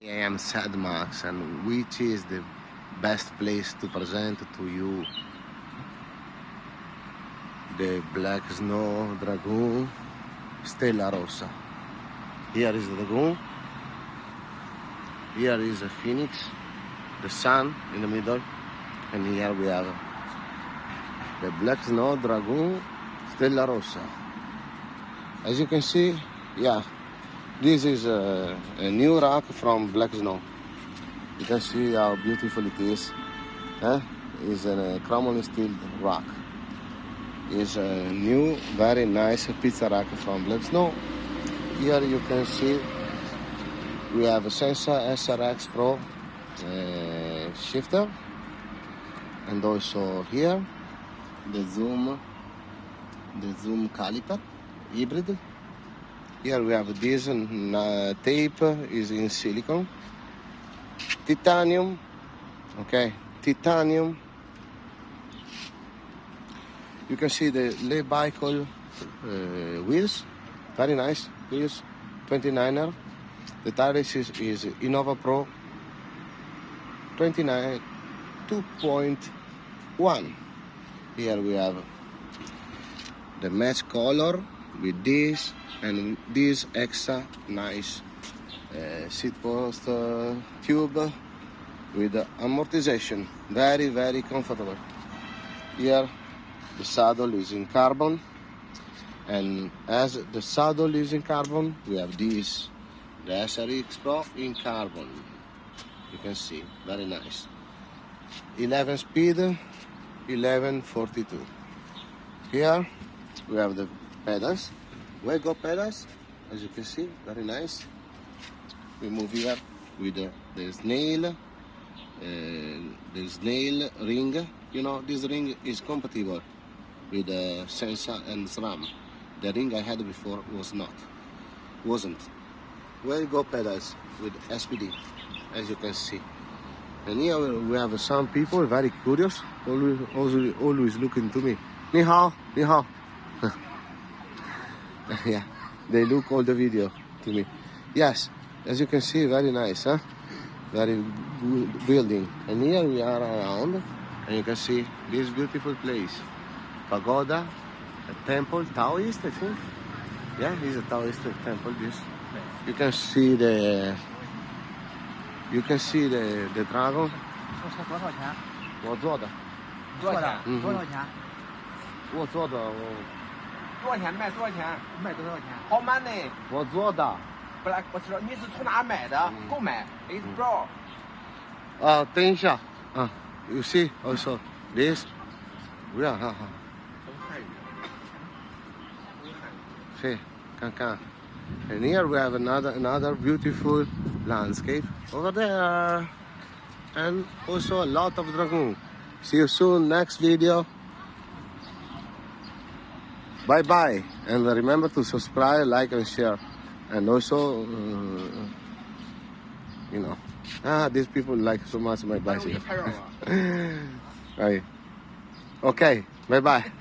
I am Sad Max, and which is the best place to present to you the black snow dragoon Stella rossa. Here is the dragoon. Here is a phoenix, the sun in the middle, and here we have the black snow dragoon Stella rossa. As you can see, yeah, this is a new rock from black snow. You can see how beautiful it is. It's a chromely steel rock. It's a new, very nice pizza rock from black snow. Here you can see we have a Sensa SRX Pro shifter, and also here the zoom caliper hybrid. Here we have this tape is in silicone, titanium. Okay, titanium. You can see the Levicle wheels, very nice wheels, 29er. The tires is Innova Pro 29 2.1. Here we have the match color with this and this extra nice seat post tube with amortization, very comfortable. Here the saddle is in carbon, and as the saddle is in carbon, we have this, the SRX Pro in carbon. You can see, very nice. 11 speed, 1142. Here we have the pedals, Wego pedals, as you can see, very nice. We move here with the snail ring. You know, this ring is compatible with the Sensa and SRAM. The ring I had before wasn't. Wego pedals with SPD, as you can see. And here we have some people very curious, always looking to me. Ni hao, ni hao. Yeah, they look all the video to me. Yes, as you can see, very nice, huh? Very good building. And here we are around, and you can see this beautiful place. Pagoda, a temple, Taoist, I think. Yeah, it's a Taoist temple. This. You can see the dragon. 多少钱？我做的。多少钱？多少钱？我做的。多少钱？卖多少钱？卖多少钱？ How many？ 我做的。不来，我知道你是从哪买的？购买 ？It's bro。等一下，you see also this， 不要哈。See， 看看。And here we have another beautiful landscape over there, and also a lot of dragoon. See you soon, next video. Bye bye, and remember to subscribe, like, and share. And also, you know, these people like so much my bicycle. Right. Okay, bye bye.